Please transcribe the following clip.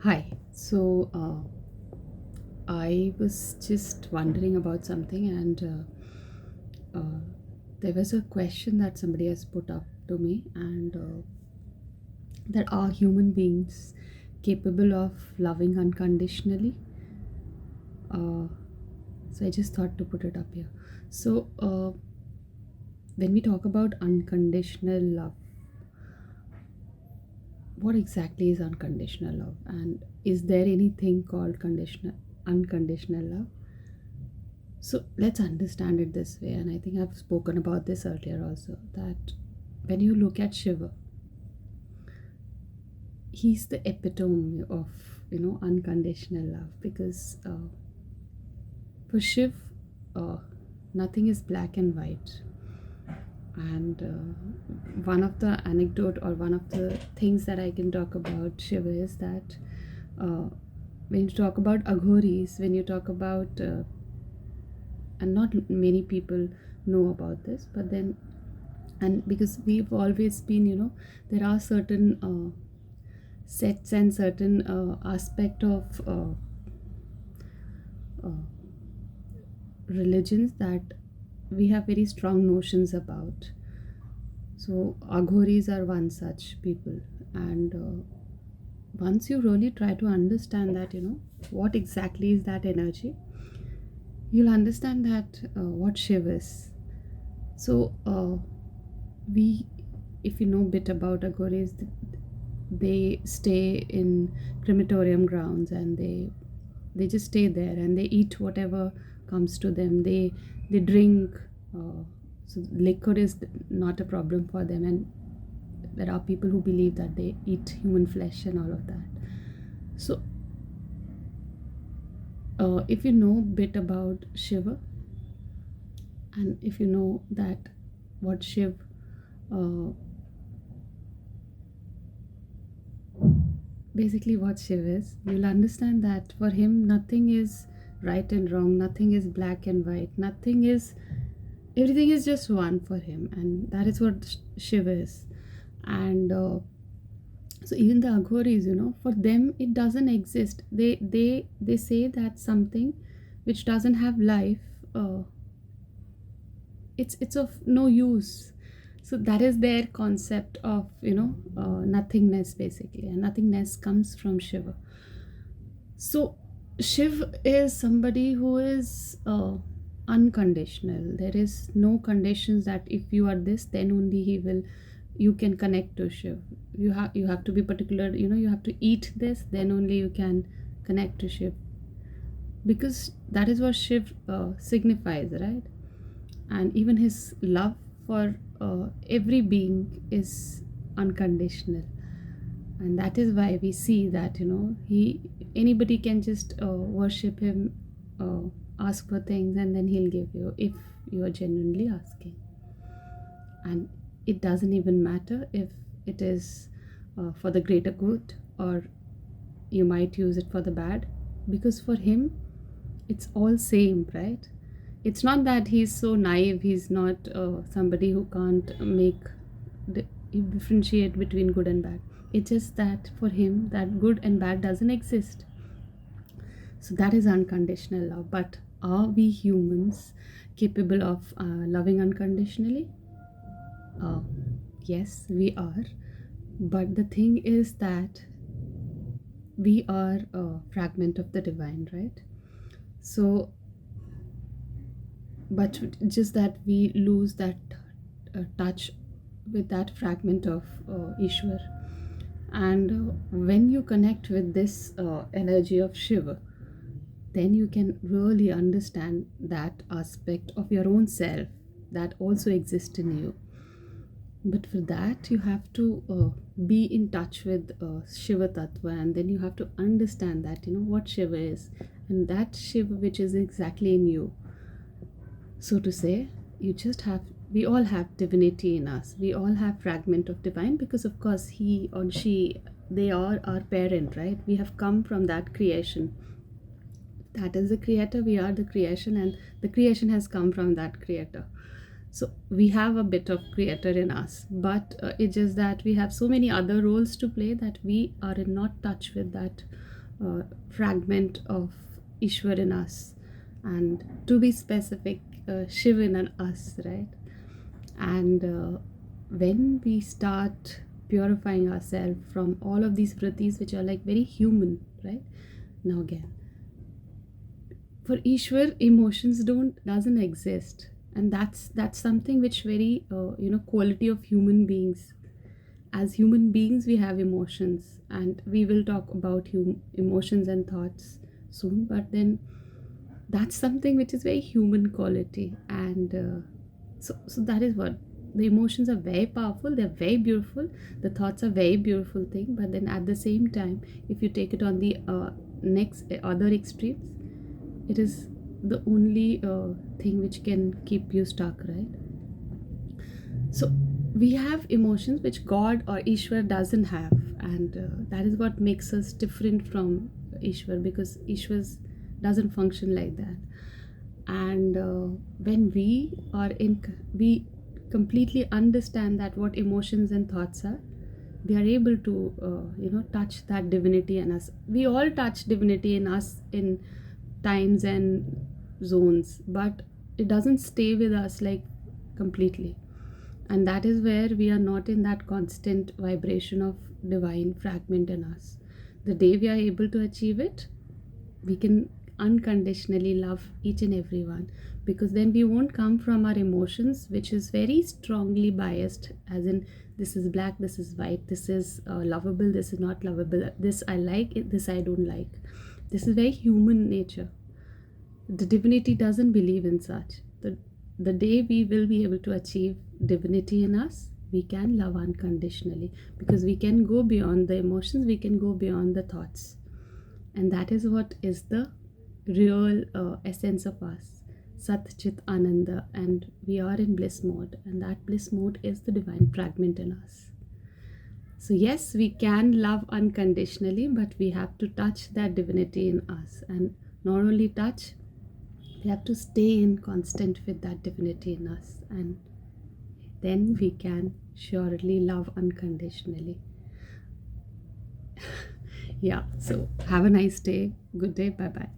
Hi. I was just wondering about something, and there was a question that somebody has put up to me, and that are human beings capable of loving unconditionally? Uh, so I just thought to put it up here. When we talk about unconditional love, what exactly is unconditional love, and is there anything called conditional unconditional love? So let's understand it this way, and I think I've spoken about this earlier also, that when you look at Shiva, he's the epitome of unconditional love, because for Shiv, uh, nothing is black and white. And one of the anecdote, or one of the things that I can talk about Shiva is that uh, when you talk about aghoris, when you talk about and not many people know about this, but then, and because we've always been, there are certain sets and certain aspect of uh, religions that we have very strong notions about. So aghoris are one such people, and once you really try to understand that, what exactly is that energy, you'll understand that what Shiv is. So we if you know a bit about agoras, they stay in crematorium grounds, and they just stay there, and they eat whatever comes to them. They drink, uh, so liquor is not a problem for them, and there are people who believe that they eat human flesh and all of that. So if you know a bit about Shiva, and if you know that what Shiv uh, basically what Shiv is, you'll understand that for him nothing is right and wrong, nothing is black and white, nothing is, everything is just one for him, and that is what Shiv is. And so even the aghoris, for them it doesn't exist. They say that something which doesn't have life, uh, it's of no use. So that is their concept of nothingness, basically, and nothingness comes from Shiva. So Shiv is somebody who is unconditional. There is no conditions that if you are this, then only he will. You can connect to Shiv. You have to be particular. You have to eat this, then only you can connect to Shiv, because that is what Shiv signifies, right? And even his love for every being is unconditional, and that is why we see that he anybody can just worship him, uh, ask for things, and then he'll give you if you are genuinely asking. And it doesn't even matter if it is for the greater good, or you might use it for the bad, because for him it's all same, right? It's not that he's so naive, he's not somebody who can't differentiate between good and bad. It's just that for him that good and bad doesn't exist. So that is unconditional love. But are we humans capable of loving unconditionally? uh, yes, we are. But the thing is that we are a fragment of the divine, right? So, but just that we lose that touch with that fragment of Ishwar. And when you connect with this energy of Shiva, then you can really understand that aspect of your own self that also exists in you. But for that, you have to be in touch with Shiva Tattva, and then you have to understand that what Shiva is, and that Shiva which is exactly in you, so to say. You just have, we all have divinity in us, we all have fragment of divine, because of course he or she, they are our parent, right? We have come from that creation. That is the creator, we are the creation, and the creation has come from that creator. So we have a bit of creator in us, but it's just that we have so many other roles to play that we are in not touch with that fragment of Ishwar in us, and to be specific, Shiv in us, right? And when we start purifying ourselves from all of these vrittis which are like very human, right? Now again, for Ishwar, emotions don't doesn't exist, and that's something which very quality of human beings. As human beings, we have emotions, and we will talk about emotions and thoughts soon. But then that's something which is very human quality, and so that is what the emotions are very powerful. They're very beautiful. The thoughts are very beautiful thing. But then at the same time, if you take it on the next other extremes, it is the only thing which can keep you stuck, right? So we have emotions which God or Ishwar doesn't have, and that is what makes us different from Ishwar, because Ishwar doesn't function like that. And when we completely understand that what emotions and thoughts are, we are able to touch that divinity in us. We all touch divinity in us in times and zones, but it doesn't stay with us like completely. And that is where we are not in that constant vibration of divine fragment in us. The day we are able to achieve it, we can unconditionally love each and everyone, because then we won't come from our emotions which is very strongly biased, as in this is black, this is white, this is lovable, this is not lovable, this I like, this I don't like. This is very human nature. The divinity doesn't believe in such. The day we will be able to achieve divinity in us, we can love unconditionally, because we can go beyond the emotions, we can go beyond the thoughts. And that is what is the real essence of us, Sat Chit Ananda, and we are in bliss mode, and that bliss mode is the divine fragment in us. So yes, we can love unconditionally, but we have to touch that divinity in us, and not only touch, we have to stay in constant with that divinity in us, and then we can surely love unconditionally. Yeah, so have a nice day. Good day. Bye bye.